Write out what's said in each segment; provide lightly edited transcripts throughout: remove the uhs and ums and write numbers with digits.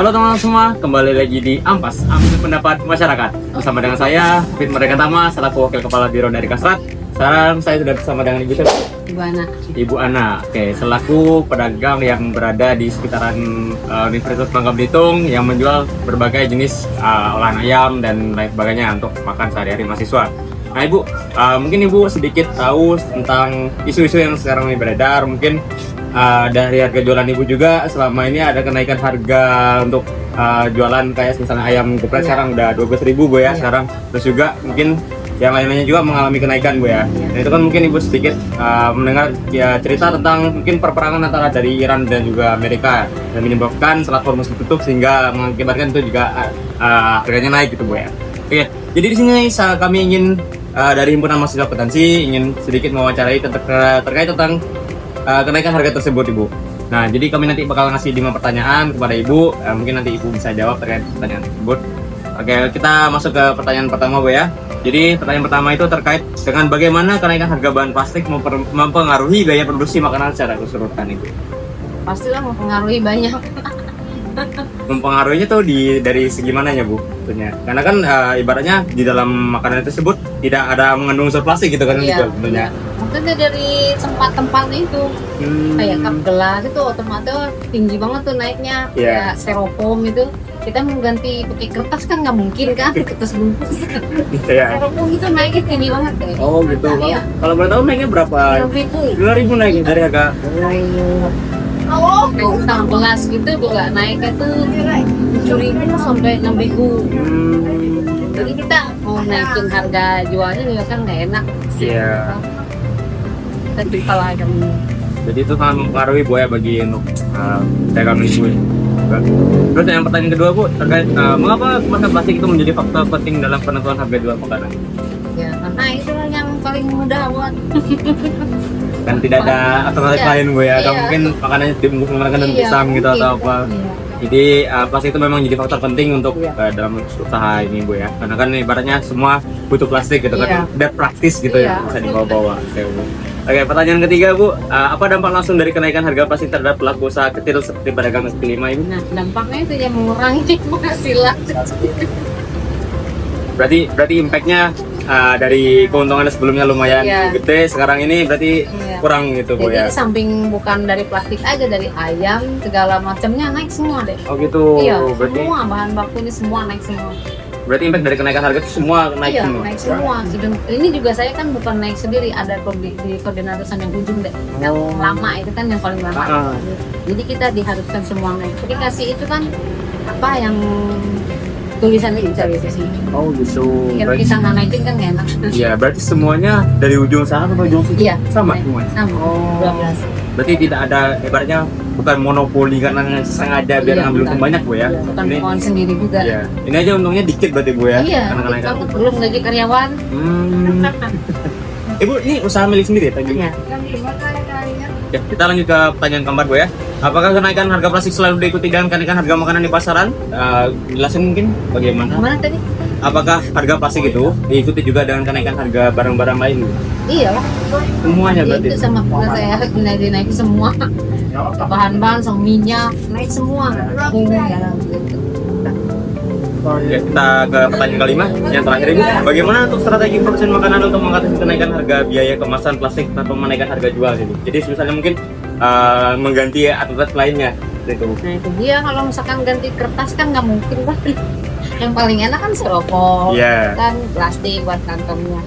Halo teman-teman semua, kembali lagi di Ampas, Ambil Pendapat Masyarakat. Bersama dengan saya, Fit Merdeka Tama, selaku Wakil Kepala Biro dari Kasrat. Sekarang saya sudah bersama dengan Ibu siapa? Ibu Ana. Ibu Ana, oke, selaku pedagang yang berada di sekitaran Universitas Bangka Belitung yang menjual berbagai jenis olahan ayam dan lain sebagainya untuk makan sehari-hari mahasiswa. Nah Ibu, mungkin Ibu sedikit tahu tentang isu-isu yang sekarang ini beredar, mungkin dari harga jualan Ibu juga selama ini ada kenaikan harga untuk jualan kayak misalnya ayam geprek sekarang udah 12.000 Bu ya sekarang, terus juga mungkin yang lain-lainnya juga mengalami kenaikan Bu ya. Nah, itu kan mungkin Ibu sedikit mendengar ya cerita tentang mungkin perperangan antara dari Iran dan juga Amerika yang menyebabkan Selat Hormuz ditutup sehingga mengakibatkan itu juga harganya naik gitu Bu ya. Oke, jadi di sini kami ingin dari Himpunan Mahasiswa Akuntansi ingin sedikit mewawancarai terkait tentang kenaikan harga tersebut Ibu. Nah, jadi kami nanti bakal ngasih 5 pertanyaan kepada Ibu. Mungkin nanti Ibu bisa jawab terkait pertanyaan tersebut. Oke, kita masuk ke pertanyaan pertama Bu ya. Jadi pertanyaan pertama itu terkait dengan bagaimana kenaikan harga bahan plastik mempengaruhi gaya produksi makanan secara keseluruhan Ibu. Pastilah mempengaruhi banyak. Mempengaruhinya tuh dari segi mananya Bu? Tentunya. Karena kan ibaratnya di dalam makanan tersebut tidak ada mengandung unsur plastik gitu kan Iya, gitu tentunya. Maksudnya dari tempat-tempatnya itu kayak cup gelas itu otomatis tinggi banget tuh naiknya. Kayak styrofoam itu kita mau ganti pakai kertas kan nggak mungkin kan, kertas bungkus. Iya. Styrofoam itu naiknya tinggi banget deh. Oh gitu. Iya. Kalau boleh tahu naiknya berapa? 2.000 naiknya dari harga. Kayak utang gelas gitu juga naiknya tuh 7.000 sampai 6.000. Jadi kita mau naikin harga jualnya juga kan nggak enak. Iya. Tapi kalau ada Jadi itu sangat mempengaruhi Bu ya bagi untuk dagang Ibu. Terus yang pertanyaan kedua Bu terkait mengapa kemasan plastik itu menjadi faktor penting dalam penentuan harga jual makanan? ya karena itu yang paling mudah buat Kan tidak ada alternatif lain Bu ya, atau mungkin makanannya dibungkus menggunakan daun pisang gitu atau apa. Jadi plastik itu memang jadi faktor penting untuk dalam usaha ini Bu ya. Karena kan ibaratnya semua butuh plastik gitu kan, dan praktis gitu ya bisa dibawa-bawa. Oke, pertanyaan ketiga Bu, apa dampak langsung dari kenaikan harga plastik terhadap pelaku usaha kecil seperti pedagang kaki lima ini? Nah, dampaknya itu yang mengurangi penghasilan. Berarti impactnya dari keuntungan sebelumnya lumayan gede, sekarang ini berarti kurang gitu Bu ya. Jadi samping bukan dari plastik aja, dari ayam segala macamnya naik semua deh. Oh gitu. Iya, berarti semua bahan baku ini semua naik semua. Berarti impact dari kenaikan harga itu semua naik Iya, semua. naik semua. Ini juga saya kan bukan naik sendiri, ada di koordinator yang ujung deh. Yang lama itu kan yang paling lama. Jadi kita diharuskan semua naik. Jadi kasih itu kan apa yang tulisannya bisa sih. Oh gitu. Kalau kita nggak naikin kan nggak enak. Iya, berarti semuanya dari ujung sana ke ujung sini sama semuanya. Sama. 12. Berarti tidak ada ibaratnya bukan monopoli karena sengaja biar ngambil untung banyak Bu ya. Bukan pohon sendiri juga. Iya. Ini aja untungnya dikit berarti Bu ya. Iya. Karena kenaikan. Kamu belum gaji karyawan. Ibu ini usaha milik sendiri ya tadi? Iya. Ya, kita lanjut ke pertanyaan keempat Bu ya. Apakah kenaikan harga plastik selalu diikuti dengan kenaikan harga makanan di pasaran? Jelasin mungkin bagaimana? Gimana tadi? Apakah harga plastik itu diikuti juga dengan kenaikan harga barang-barang lain? Iya lah. Semuanya berarti? Itu sama pula saya naik semua. Bahan-bahan sama minyak naik semua. Ya, kita ke pertanyaan kelima, yang terakhir Ibu. Bagaimana untuk strategi produsen makanan untuk mengatasi kenaikan harga biaya kemasan plastik tanpa menaikkan harga jual ini? Jadi misalnya mungkin mengganti alternatif lainnya gitu. Nah itu dia, kalau misalkan ganti kertas kan nggak mungkin lah. Yang paling enak kan styrofoam, kan plastik buat kantongnya.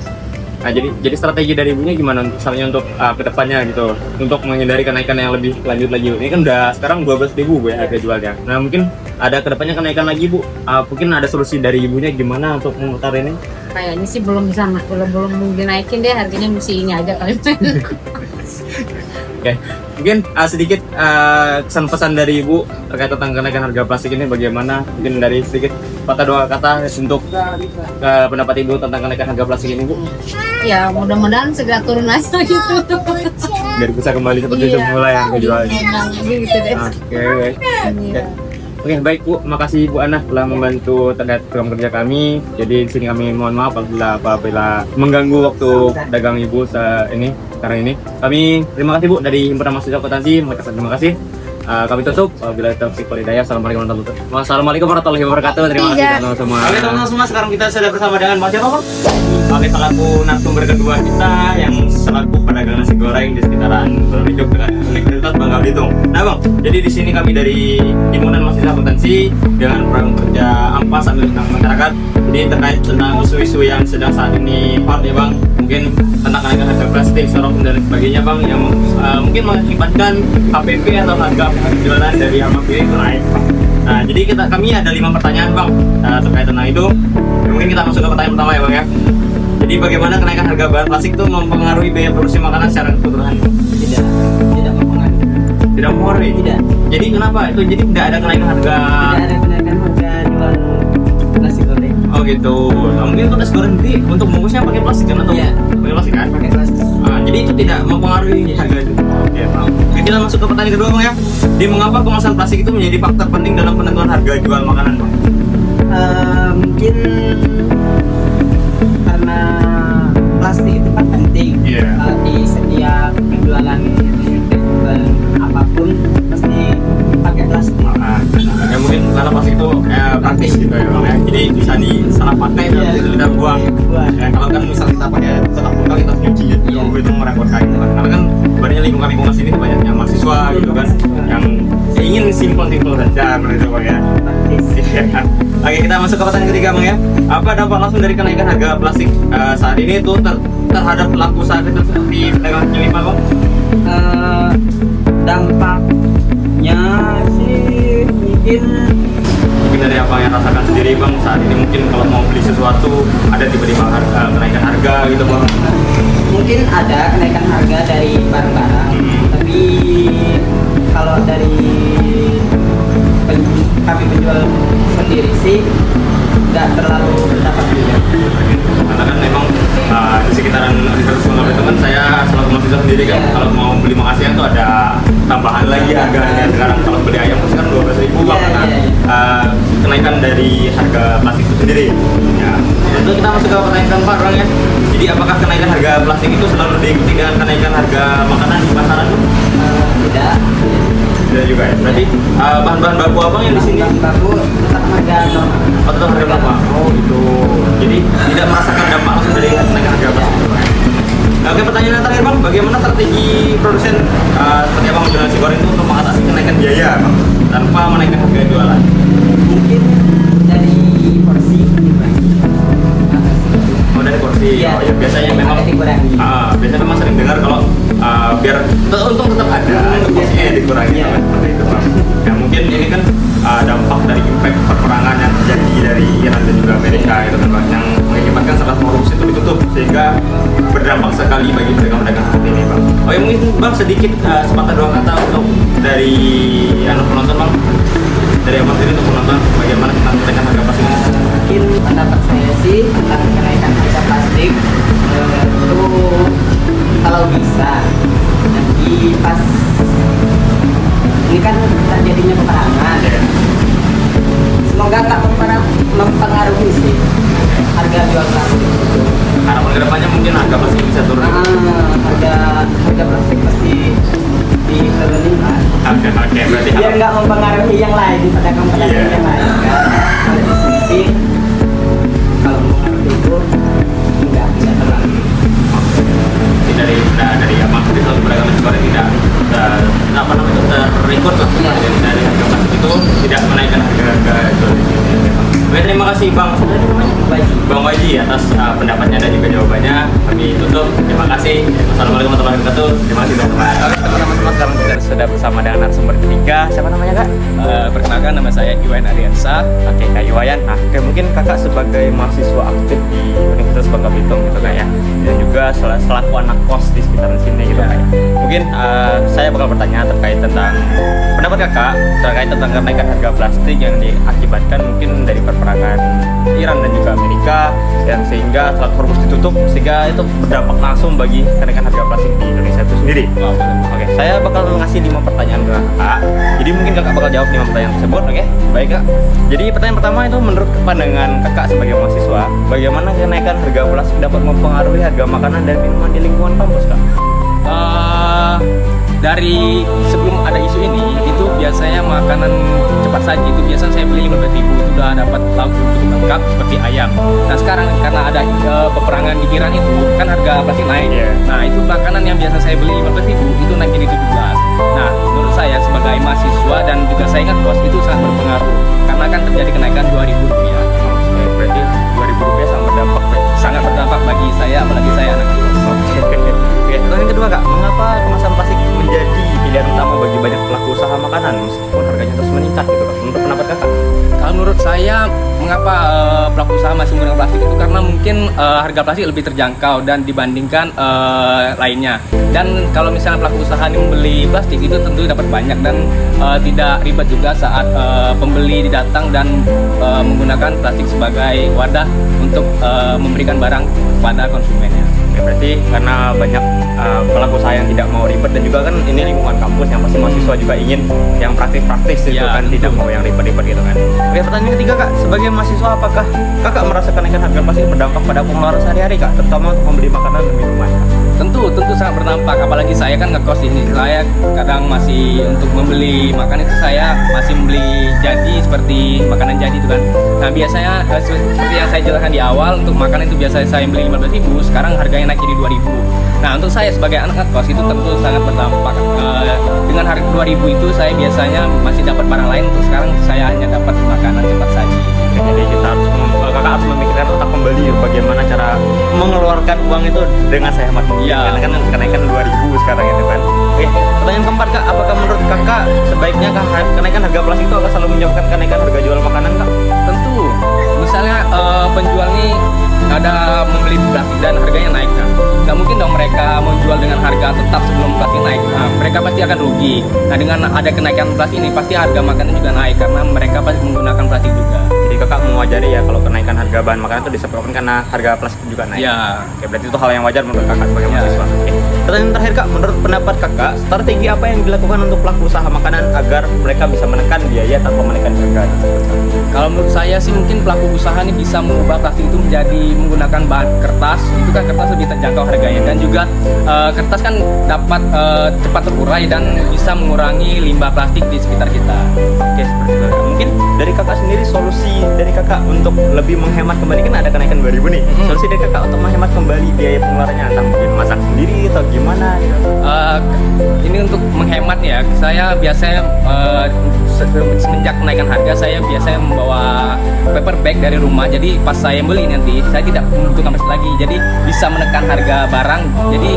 Nah jadi strategi dari Ibunya gimana misalnya untuk kedepannya gitu, untuk menghindari kenaikan yang lebih lanjut lagi? Ini kan udah sekarang 12.000 Bu ya harga jualnya. Nah mungkin ada kedepannya kenaikan lagi Bu. Mungkin ada solusi dari Ibunya gimana untuk memutar ini? Kayaknya sih belum bisa, belum dinaikin deh, harganya mesti ini aja kali. Oke, mungkin sedikit kesan pesan dari Ibu terkait tentang kenaikan harga plastik ini bagaimana? Mungkin dari sedikit patah dua kata untuk pendapat Ibu tentang kenaikan harga plastik ini Bu. Ya mudah-mudahan segera turun aja gitu. Biar bisa kembali seperti semula yang kejualnya. Gitu deh. Oke, baik Bu, makasih Bu Ana telah membantu terhadap program kerja kami. Jadi di sini kami mohon maaf apabila mengganggu waktu dagang Ibu sekarang ini. Kami terima kasih Bu dari Himpunan Mahasiswa Akuntansi. Terima kasih. kami tutup. Bila taufiq wal hidayah. Assalamualaikum warahmatullahi wabarakatuh. Terima kasih teman-teman semua. Oke teman-teman semua, sekarang kita sudah bersama dengan Bang siapa Bang? Oke, selaku narasumber kedua kita yang selaku pedagang nasi goreng di sekitaran Hidup dengan Universitas Bangka Belitung. Nah Bang, jadi di sini kami dari Himpunan Mahasiswa Akuntansi dengan program kerja AMPAS ambil tentang masyarakat. Jadi terkait tentang isu-isu yang sedang saat ini hot ya Bang, mungkin tentang kenaikan harga plastik, styrofoam dan sebagainya Bang, yang mungkin mengakibatkan HPP atau harga penjualan dari Almagiri itu naik Bang. Nah, jadi kami ada 5 pertanyaan Bang terkait tentang itu. Mungkin kita masuk ke pertanyaan pertama ya Bang ya. Jadi bagaimana kenaikan harga bahan plastik itu mempengaruhi biaya produksi makanan secara keseluruhan? Tidak mempengaruhi. Tidak mempengaruhi? Tidak. Jadi kenapa? Itu jadi tidak ada kenaikan harga? Tidak ada kenaikan harga jual nasi goreng. Oh gitu. Nah, mungkin untuk nasi goreng sendiri untuk bungkusnya pakai plastik kan atau? Iya. Pakai plastik kan? Pakai plastik. Jadi itu tidak mempengaruhi harga itu. Oke, paham. Oke, kita masuk ke pertanyaan kedua Bang ya. Jadi mengapa kemasan plastik itu menjadi faktor penting dalam penentuan harga jual makanan Bang? Mungkin karena plastik itu kan penting. Iya. Di setiap penjualan apapun pasti pakai plastik. Ya mungkin karena plastik itu praktis gitu ya Bang ya. Jadi bisa disalah pakai dan tidak buang. Ya, kalau kan misal kita pakai kotak bungkal kita harus nyuci gitu. Itu merepotkan gitu kan. Karena kan banyak lingkungan sini banyaknya mahasiswa gitu kan yang ingin simpel saja menurut Bang ya. Oke, kita masuk ke pertanyaan ketiga Bang ya. Apa dampak langsung dari kenaikan harga plastik saat ini itu terhadap pelaku usaha itu seperti pedagang kaki lima Bang? Dampaknya sih Mungkin dari apa yang rasakan sendiri Bang saat ini, mungkin kalau mau beli sesuatu ada tiba-tiba kenaikan harga gitu Bang? mungkin ada kenaikan harga dari barang-barang, tapi kalau dari kami penjual sendiri sih nggak terlalu berdampak juga. Karena kan memang di sekitaran Universitas Bangka Belitung kan saya selaku mahasiswa sendiri kan, kalau mau beli makan siang tuh ada tambahan lagi harganya. Sekarang kalau beli ayam pun sekarang 12.000 Bang, karena kenaikan dari harga plastik itu sendiri. Ya. Lalu kita masuk ke pertanyaan keempat Bang ya. Jadi apakah kenaikan harga plastik itu selalu diikuti dengan kenaikan harga makanan di pasaran tuh? Tidak. Tidak juga ya. Berarti bahan-bahan baku apa yang di sini? Baku tetap harga normal. Oh, tetap harga normal. Oh gitu. Jadi tidak merasakan dampak langsung dari kenaikan harga plastik. Oke, pertanyaan yang terakhir Bang, bagaimana strategi produsen seperti Abang menjual nasi goreng itu untuk mengatasi kenaikan biaya Bang tanpa menaikkan harga jualan? Mungkin dari porsi dikurangi. Oh, dari porsi. Iya. Oh, ya biasanya memang dikurangi. biasanya memang sering dengar kalau biar untung tetap ada, itu porsinya yang dikurangi. Iya. Seperti itu Bang. Ya mungkin ini kan dampak dari impact perperangan yang terjadi dari Iran dan juga Amerika itu kan Bang, yang mengakibatkan salah satu produksi itu ditutup sehingga berdampak sekali bagi pedagang-pedagang seperti ini Bang. Oh ya, mungkin Bang sedikit sepatah dua kata untuk dari penonton Bang, dari Abang sendiri untuk penonton bagaimana tentang kenaikan harga plastik ini? Mungkin pendapat saya sih tentang kenaikan harga plastik itu kalau bisa nanti pas ini kan terjadinya peperangan, semoga tak mempengaruhi sih harga jual plastik itu. Harapan kedepannya mungkin harga plastik bisa turun. Harga plastik pasti diturunin lah. Oke, berarti Biar nggak mempengaruhi yang lain, pedagang-pedagang Iya. yang lain kan. Kalau di sini sih kalau mempengaruhi itu tidak terlalu. dari Abang sendiri selalu pedagang nasi goreng tidak terikut lah dari harga plastik itu tidak menaikkan harga jual di sini. Oke, terima kasih Bang. Bang Waji atas pendapatnya dan juga jawabannya. Kami tutup. Terima kasih. Assalamualaikum warahmatullahi wabarakatuh. Terima kasih teman-teman. Oke teman-teman, sekarang kita sudah bersama dengan narasumber ketiga. Siapa namanya Kak? Perkenalkan, nama saya Iwayan Ariansa. Oke, Kak Iwayan. Nah, mungkin Kakak sebagai mahasiswa aktif di Universitas Bangka Belitung gitu Kak ya, dan juga selaku anak kos di sekitaran sini gitu Kak ya. Mungkin saya bakal bertanya terkait tentang pendapat Kakak terkait tentang kenaikan harga plastik yang diakibatkan mungkin dari perperangan Iran dan juga Amerika, yang sehingga selat Hormuz ditutup sehingga itu berdampak langsung bagi kenaikan harga plastik di Indonesia itu sendiri. Oke, saya bakal ngasih 5 pertanyaan ke Kakak. Jadi mungkin Kakak bakal jawab 5 pertanyaan tersebut. Oke, baik Kak. Jadi pertanyaan pertama itu menurut pandangan Kakak sebagai mahasiswa, bagaimana kenaikan harga plastik dapat mempengaruhi harga makanan dan minuman di lingkungan kampus Kak? dari sebelum ada isu ini itu biasanya makanan cepat saji itu biasanya saya beli 15.000 itu udah dapat lauk cukup lengkap seperti ayam. Nah sekarang karena ada peperangan di Iran itu kan harga plastik naik. Nah itu makanan yang biasa saya beli 15.000 itu naik jadi 17. Nah menurut saya sebagai mahasiswa dan juga saya ingat bos itu sangat berpengaruh karena kan terjadi kenaikan Rp2.000. Berarti Rp2.000 Sangat berdampak bagi saya apalagi saya anak kos. Oke. Pertanyaan kedua kak, mengapa kemasan plastik menjadi pilihan utama bagi banyak pelaku usaha makanan meskipun harganya terus meningkat gitu kak? Menurut pendapat kakak? Kalau menurut saya mengapa pelaku usaha masih menggunakan plastik itu karena mungkin harga plastik lebih terjangkau dan dibandingkan lainnya. Dan kalau misalnya pelaku usaha ini membeli plastik itu tentu dapat banyak dan tidak ribet juga saat pembeli datang dan menggunakan plastik sebagai wadah untuk memberikan barang kepada konsumennya. Oke, berarti karena banyak pelaku usaha yang tidak mau ribet dan juga kan ini lingkungan kampus yang pasti mahasiswa juga ingin yang praktis-praktis gitu Ya, kan, tentu. tidak mau yang ribet-ribet gitu kan. Oke, pertanyaan ketiga kak, sebagai mahasiswa apakah kakak merasa kenaikan harga plastik berdampak pada pengeluaran sehari-hari kak, terutama untuk membeli makanan dan minuman? Tentu sangat berdampak, apalagi saya kan ngekos di sini. Saya kadang masih untuk membeli makan itu saya masih membeli jadi seperti makanan jadi itu kan. Nah biasanya seperti yang saya jelaskan di awal untuk makanan itu biasanya saya beli 15.000, sekarang harganya naik jadi 2.000. Nah untuk saya sebagai anak ngekos itu tentu sangat berdampak. Dengan harga 2.000 itu saya biasanya masih dapat barang lain, untuk sekarang saya hanya dapat makanan cepat saji. Oke, jadi kita harus kakak harus memikirkan otak pembeli bagaimana cara mengeluarkan uang itu dengan sehemat mungkin. Iya. Karena kan kenaikan 2.000 sekarang itu kan. Oke, pertanyaan keempat kak, apakah menurut kakak sebaiknya kenaikan harga plastik itu akan selalu menyebabkan kenaikan harga jual makanan kak? Tentu, misalnya penjual nih ada membeli plastik dan harganya naik kan, nggak mungkin dong mereka menjual dengan harga tetap sebelum plastik naik. Nah, mereka pasti akan rugi. Nah dengan ada kenaikan plastik ini pasti harga makanan juga naik karena mereka pasti menggunakan plastik juga. Jadi kakak mewajari ya kalau kenaikan harga bahan makanan itu disebabkan karena harga plastik juga naik. Ya. Oke, berarti itu hal yang wajar menurut kakak sebagai Ya. mahasiswa. Oke. Pertanyaan terakhir kak, menurut pendapat kakak, strategi apa yang dilakukan untuk pelaku usaha makanan agar mereka bisa menekan biaya tanpa menekan harga? Kalau menurut saya sih mungkin pelaku usaha ini bisa mengubah plastik itu menjadi menggunakan bahan kertas. Itu kan kertas lebih terjangkau harganya dan juga kertas kan dapat cepat terurai dan bisa mengurangi limbah plastik di sekitar kita. Oke, seperti itu. Mungkin dari kakak sendiri solusi dari kakak untuk lebih menghemat kembali, kan ada kenaikan 2.000 nih. Solusi dari kakak untuk menghemat kembali biaya pengeluarannya, entah mungkin masak sendiri atau gimana gitu. Ini untuk menghemat ya, saya biasanya semenjak kenaikan harga saya biasanya membawa paper bag dari rumah, jadi pas saya beli nanti saya tidak membutuhkan plastik lagi, jadi bisa menekan harga barang, jadi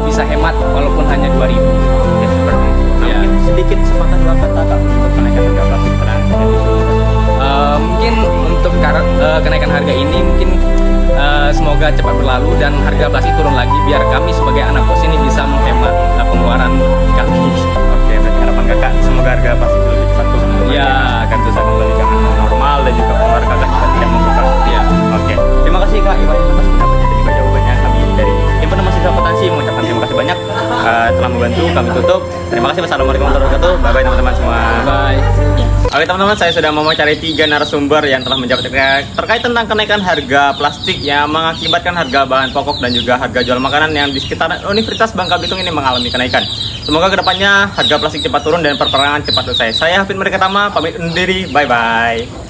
bisa hemat walaupun hanya 2.000. Oke, seperti itu. Nah, Ya. mungkin sedikit sepatah dua kata kak untuk kenaikan harga plastik pernah Mungkin untuk kenaikan harga ini mungkin semoga cepat berlalu dan harga plastik turun lagi biar kami sebagai anak kos ini bisa menghemat pengeluaran kami. Oke, berarti harapan kakak semoga harga plastik lebih cepat turun. Ya. Akan bisa kembali ke normal dan juga pengeluaran kakak juga tidak membuka. Ya. Oke, terima kasih kak Iwan atas pendapatnya dan juga jawabannya. Kami dari Himpunan Mahasiswa Akuntansi mengucapkan terima kasih banyak telah membantu kami tutup. Terima kasih. Wassalamualaikum warahmatullahi wabarakatuh. Bye bye teman-teman semua. Bye. Oke teman-teman, saya sudah mewawancari 3 narasumber yang telah menjawab terkait tentang kenaikan harga plastik yang mengakibatkan harga bahan pokok dan juga harga jual makanan yang di sekitar Universitas Bangka Belitung ini mengalami kenaikan. Semoga kedepannya harga plastik cepat turun dan perperangan cepat selesai. Saya Hafid Merikatama, pamit undur diri. Bye bye.